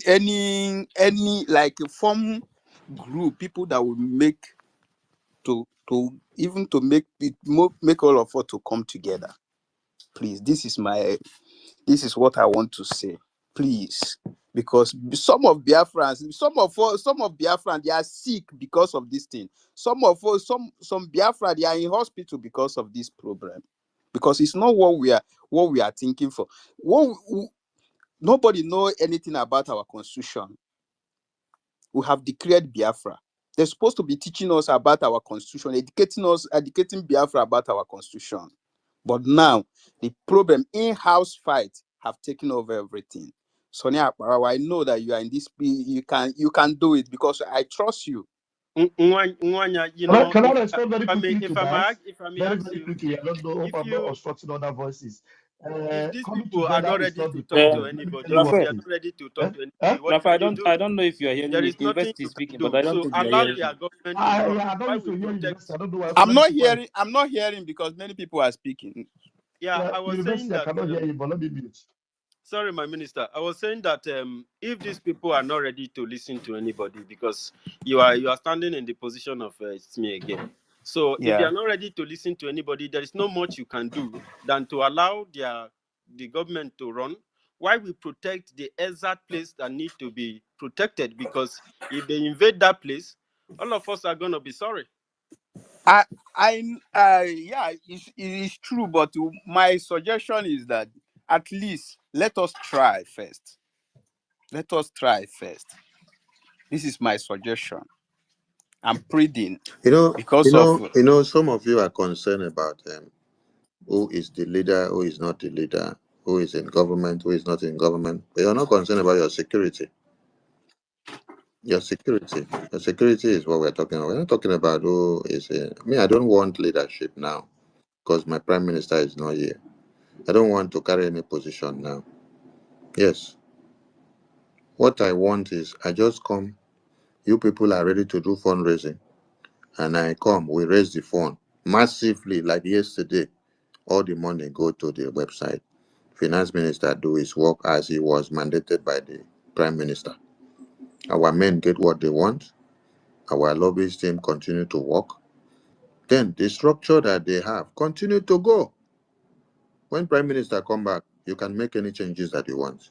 any like form group, people that will make to even to make it make all of us to come together. Please, this is what I want to say. Please, because some of Biafrans, some of Biafran, they are sick because of this thing. Some of us, some Biafra, they are in hospital because of this problem. Because it's not what we are thinking for. Nobody know anything about our constitution. We have declared Biafra. They're supposed to be teaching us about our constitution, educating Biafra about our constitution. But now the problem in-house fight have taken over everything. Sonia Akbarawa, I know that you are in this. You can do it because I trust you. Nwanya, Can I respond very quickly to that? if I may Very, ask very you, quickly. I don't know. Hope if I'm not you obstructing other voices. if these Coming people are together not is ready not to the talk to problem. Let me tell anybody, you if what they Raphael, are is. not ready to talk Eh? to Eh? anybody, what Raphael, can you do? I don't know if you are hearing There me. is nothing University you is can speaking, but do. I don't So think you are allow hearing their me. government to run. I don't Why need we to hear protect? university. I don't know why. So let me keep quiet. I'm not hearing because many people are speaking. Yeah, Yeah, I was saying university, I that. cannot hear you, but let me mute. Sorry, my minister. I was saying that if these people are not ready to listen to anybody, because you are standing in the position of it's me again. So if they Yeah. are not ready to listen to anybody, there is not much you can do than to allow the government to run, while we protect the exact place that need to be protected. Because if they invade that place, all of us are gonna be sorry. Yeah, it is true, but my suggestion is that at least let us try first. Let us try first. This is my suggestion. I'm pleading because of Some of you are concerned about who is the leader, who is not the leader, who is in government, who is not in government. But you're not concerned about your security. Your security. Your security is what we're talking about. We're not talking about who is in. I don't want leadership now because my prime minister is not here. I don't want to carry any position now. Yes. What I want is I just come. You people are ready to do fundraising. And I come. We raise the fund massively like yesterday. All the money go to the website. Finance minister do his work as he was mandated by the prime minister. Our men get what they want. Our lobbyist team continue to work. Then the structure that they have continue to go. When prime minister come back, you can make any changes that you want.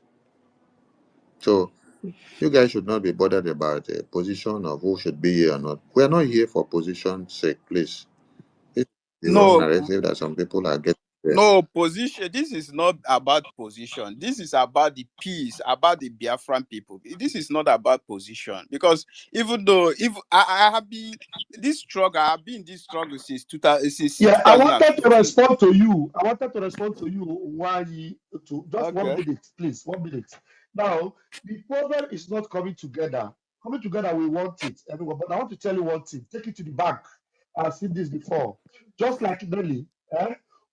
So you guys should not be bothered about the position of who should be here or not. We are not here for position's sake, please. This is the wrong no narrative that some people are getting there. no position. This is not about position. This is about the peace, about the Biafran people. This is not about position because even though if I have been this struggle, I have been in this struggle since Yeah, I wanted to 2015. respond to you. I wanted to respond to you. Why to just Okay. 1 minute, please. 1 minute. Now, the problem is not coming together. Coming together, we want it, everyone. But I want to tell you one thing. Take it to the bank. I've seen this before. Just like Nelly,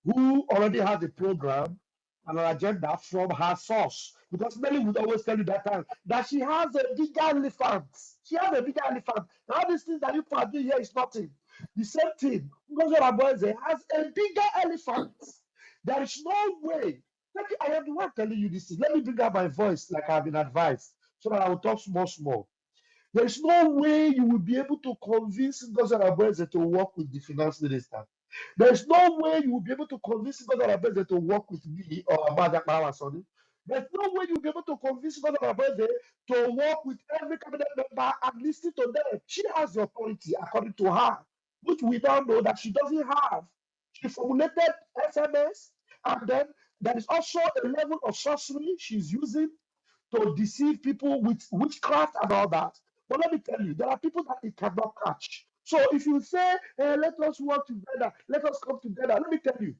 who already has a program and an agenda from her source. Because Nelly would always tell you that time that she has a bigger elephant. She has a bigger elephant. Now, all these things that you can do here is nothing. The same thing. Ngozi Obaboze has a bigger elephant. There is no way. I am the one telling you this thing. Let me bring up my voice like I've been advised so that I will talk small. There is no way you will be able to convince Ngozi Obaboze to work with the finance minister. There is no way you will be able to convince Ngozi Obaboze to work with me or Amada Kawasoni. There's no way you'll be able to convince Ngozi Obaboze to work with every cabinet member and listen to them. She has the authority according to her, which we now know that she doesn't have. She formulated SMS, and then there is also a level of sorcery she's using to deceive people with witchcraft and all that. But let me tell you, there are people that it cannot catch. So if you say, hey, let us work together, let us come together, let me tell you,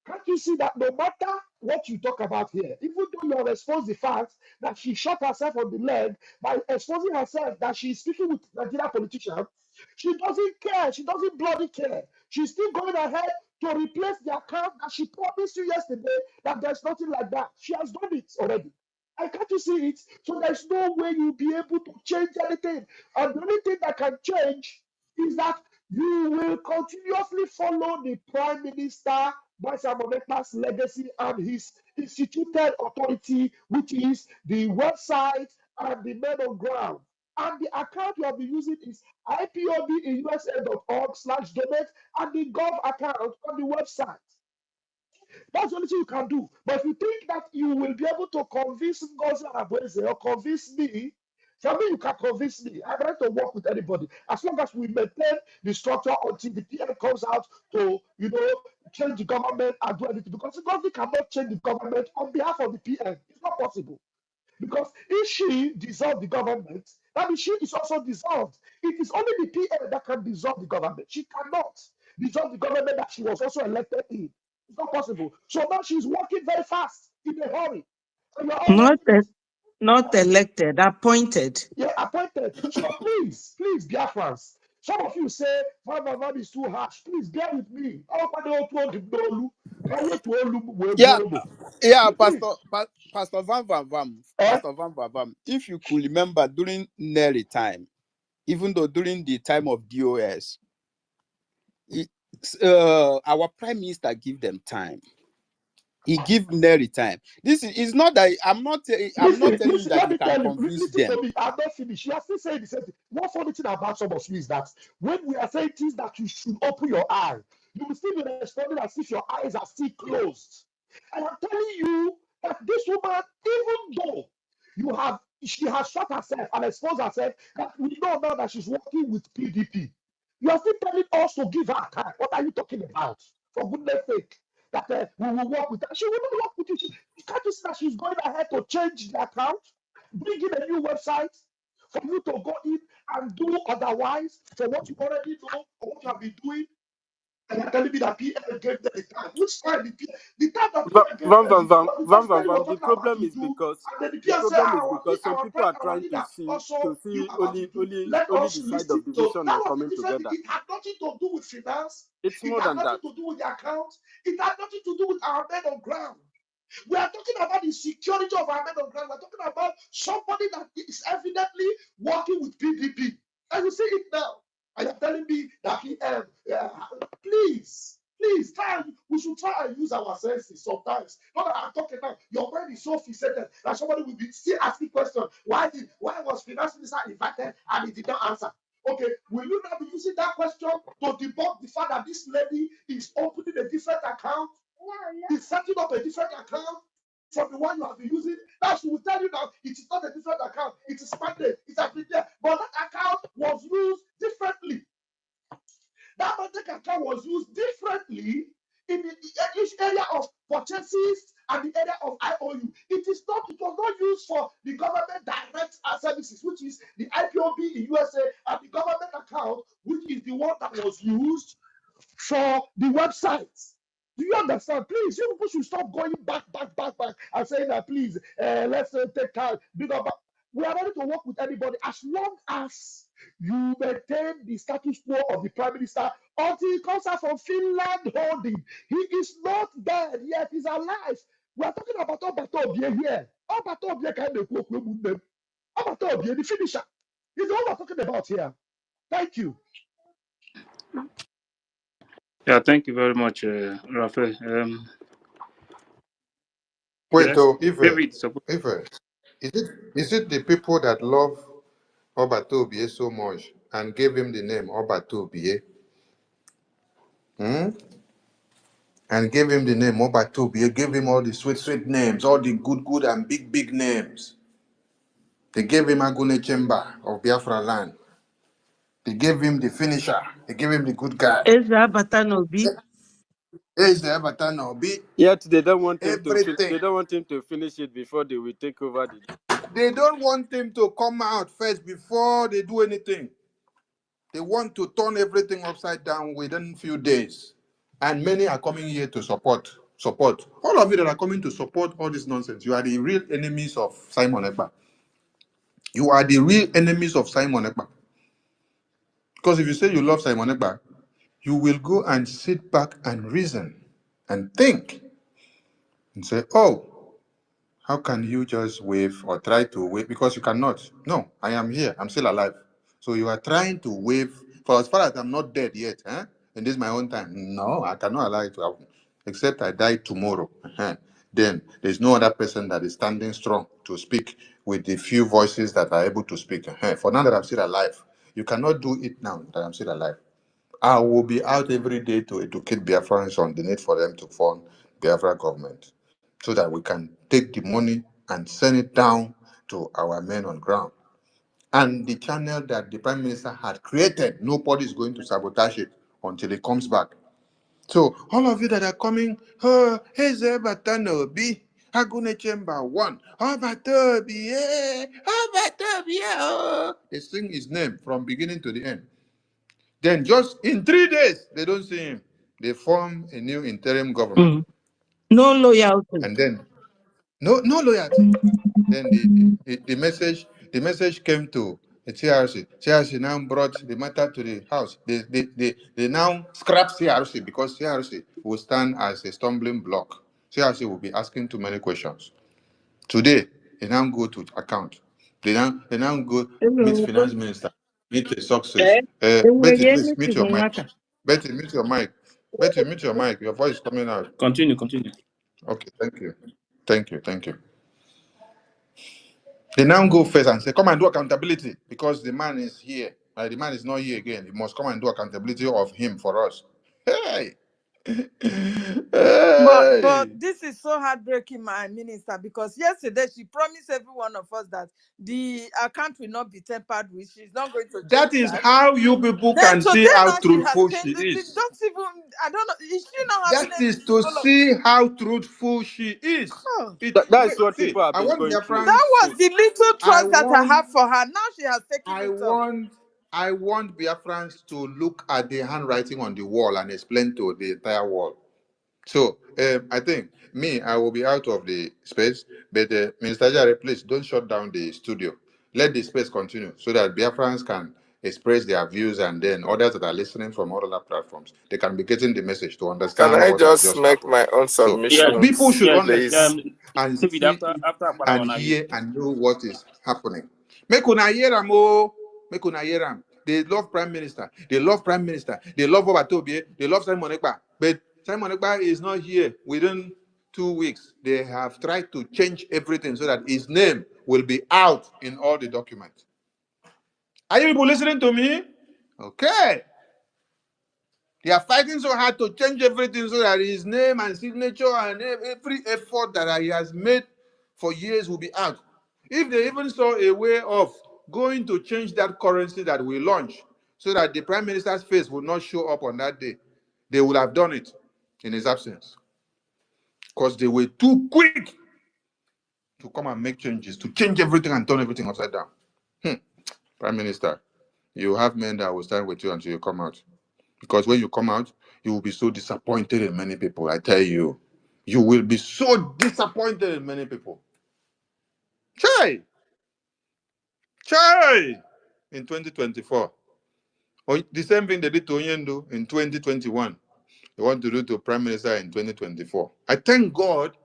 can't you see that no matter what you talk about here, even though you have exposed the fact that she shot herself on the leg by exposing herself that she's speaking with Nigerian politicians, she doesn't care. She doesn't bloody care. She's still going ahead to replace the account that she promised you yesterday that there's nothing like that. She has done it already. And can't you see it? So there's no way you'll be able to change anything. And the only thing that can change is that you will continuously follow the Prime Minister Basamoneta's legacy and his instituted authority, which is the website and the men on ground. And the account you have been using is ipobinUSA.org/donate and the Gov account on the website. That's the only thing you can do. But if you think that you will be able to convince Ngozi Abweze or convince me, for me, you can convince me. I'm ready to work with anybody. As long as we maintain the structure until the PM comes out to, change the government and do anything. Because the government cannot change the government on behalf of the PM. It's not possible. Because if she dissolved the government, that means she is also dissolved. It is only the PM that can dissolve the government. She cannot dissolve the government that she was also elected in. It's not possible. So now she's working very fast, in a hurry. And we're all Not watching it. not elected, appointed. Yeah, appointed. So please, Biafrans. Some of you say, Van is too harsh. Please bear with me. Yeah, yeah, Please. Pastor Van Van Vam, Eh? Pastor Van Van Vam. If you could remember during Neri time, even though during the time of DOS, our prime minister give them time. He give Neri time. This is not that I'm not telling you Listen, that let you me can tell you, convince listen to them. me. I'm not finished. You are still saying the same thing. One funny thing about some of you is that when we are saying things that you should open your eye, you will still be responding as if your eyes are still closed. And I'm telling you that this woman, even though she has shot herself and exposed herself, that we know now that she's working with PDP. You are still telling us to give her time. What are you talking about? For goodness sake, that we will work with her. She will not work with you. Can't you see that she's going ahead to change the account, bring in a new website for you to go in and do otherwise for what you already know or what you have been doing? And you're telling me that PM gave them the time. Which time the time that PM gave Vam them Vam Vam was the Vam first Vam time we were Vam. The talking about problem to is do, because and then the the PM said, problem is because some people are our trying to leader, see also you about to only do. Let the us side of listen to. division That and was the coming difference. together. It had nothing to do with finance. It's It more had than nothing that. to do with the account. It had nothing to do with our men on ground. We are talking about the security of our men on ground. We're talking about somebody that is evidently working with PDP. And you see it now. And you're telling me that please, we should try and use our senses sometimes. Not that I'm talking now. Your brain is so fixated that somebody will be still asking questions. Why was finance minister invited and he did not answer? Okay, will you not be using that question to debunk the fact that this lady is opening a different account? Is setting up a different account from the one you have been using? That she will tell you now it is not a different account, it is mandate, it's a there. But that account was used differently. That mandate account was used differently in each area of purchases and the area of IOU. It was not used for the government direct services, which is the IPOB in USA, and the government account, which is the one that was used for the website. Do you understand? Please, you people should stop going back, and saying that, please, let's take time. We are ready to work with anybody as long as you maintain the status quo of the prime minister until he comes out from Finland holding. He is not dead yet, he's alive. We are talking about Obatobie here. Obatobie kind of Obatobie, the finisher. He's the one we're talking about here. Thank you. Yeah, thank you very much, Rafael. Wait, Yes, oh, David is supposed. Is it the people that love Obatobie so much and gave him the name Obatobie? Hmm? And gave him the name Obatobie, gave him all the sweet names, all the good and big names. They gave him Agune Chemba of Biafra land. They gave him the finisher. They gave him the good guy. Ezra Batanobi. Is the Everton Obi? Yet they don't want him to Everything. they don't want him to finish it before they will take over the. They don't want him to come out first before they do anything. They want to turn everything upside down within few days. And many are coming here to support. Support. All of you that are coming to support all this nonsense, you are the real enemies of Simon Ekpa. You are the real enemies of Simon Ekpa. Because if you say you love Simon Ekpa, you will go and sit back and reason and think and say, oh, How can you just wave or try to wave? Because you cannot. No, I am here. I'm still alive. So you are trying to wave. For as far as I'm not dead yet, and this is my own time. No, I cannot allow it to happen. Except I die tomorrow. Then there's no other person that is standing strong to speak with the few voices that are able to speak. For now that I'm still alive, you cannot do it now that I'm still alive. I will be out every day to educate Biafrans on the need for them to fund Biafra government so that we can take the money and send it down to our men on ground. And the channel that the Prime Minister had created, nobody is going to sabotage it until he comes back. So all of you that are coming, oh, here's Batanobi, Hagune Chamber 1, Batobi, Batobi, oh. They sing his name from beginning to the end. Then just in 3 days, they don't see him. They form a new interim government. No loyalty. And then no loyalty. Then the message came to the TRC. TRC now brought the matter to the house. They now scrap CRC because CRC will stand as a stumbling block. CRC will be asking too many questions. Today, they now go to account. They now go meet finance minister, meet the success. Betty, please mute your mic. Betty, mute your mic. Betty, mute your mic. Your voice is coming out. Continue. Okay, thank you. They now go first and say, come and do accountability because the man is here. The man is not here again. You must come and do accountability of him for us. Hey! But Hey! this is so heartbreaking, my minister, because yesterday she promised every one of us that the account will not be tampered with. She's not going to That change is that. how you people Then can see today how now she has truthful she changed it. is. Don't even, I don't know. Is she not having That any is to symbol of? see how truthful she is. Oh, That is Wait, what see, people have I been want going through. that Biafrans. was the little I trust that I want have for her. Now she has taken I it off. want I want Biafrans to look at the handwriting on the wall and explain to the entire world. So I think I will be out of the space, but Minister Jare, please don't shut down the studio. Let the space continue so that Biafrans can express their views, and then others that are listening from all other platforms, they can be getting the message to Can understand I what has just just make happened. my own So Yeah, people submissions, should yes. please? understand and David, see after it and Akbala hear and know what is happening. Make una hear am, oh. Make una hear am. They love Prime Minister. They love Prime Minister. They love Obatobie. They love Simon Ekpa. But Simon Ekpa is not here within 2 weeks. They have tried to change everything so that his name will be out in all the documents. Are you people listening to me? Okay. They are fighting so hard to change everything so that his name and signature and every effort that he has made for years will be out. If they even saw a way of going to change that currency that we launch so that the prime minister's face would not show up on that day, they would have done it in his absence. Because they were too quick to come and make changes, to change everything and turn everything upside down. Prime Minister, you have men that will stand with you until you come out. Because when you come out, you will be so disappointed in many people. I tell you, you will be so disappointed in many people. Chai! Chai! In 2024. Or the same thing they did to Oyendo in 2021. They want to do to Prime Minister in 2024. I thank God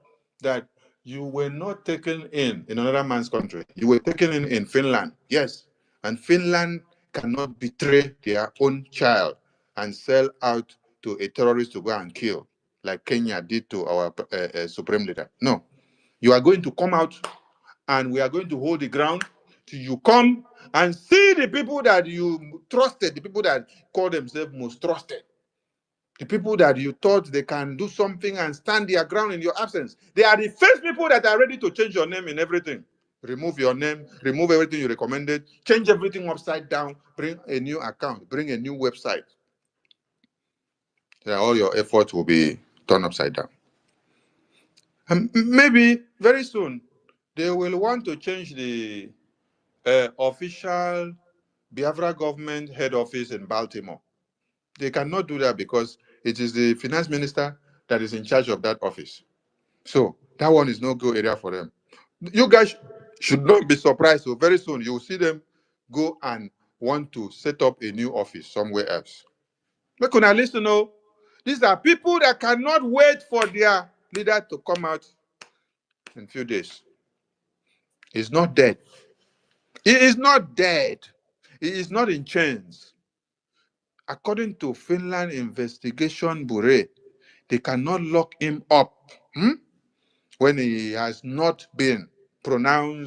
that you were not taken in another man's country. You were taken in Finland. Yes. And Finland cannot betray their own child and sell out to a terrorist to go and kill, like Kenya did to our supreme leader. No. You are going to come out and we are going to hold the ground till you come and see the people that you trusted, the people that call themselves most trusted. The people that you thought they can do something and stand their ground in your absence. They are the first people that are ready to change your name in everything. Remove your name, remove everything you recommended, change everything upside down, bring a new account, bring a new website. Then all your efforts will be turned upside down. And maybe very soon they will want to change the official Biafra government head office in Baltimore. They cannot do that because it is the finance minister that is in charge of that office. So that one is no go area for them. You guys should not be surprised. So very soon you will see them go and want to set up a new office somewhere else. Make una listen, oh. These are people that cannot wait for their leader to come out in a few days. He's not dead. He is not dead. He is not in chains. According to Finland Investigation Bureau, they cannot lock him up when he has not been pronounced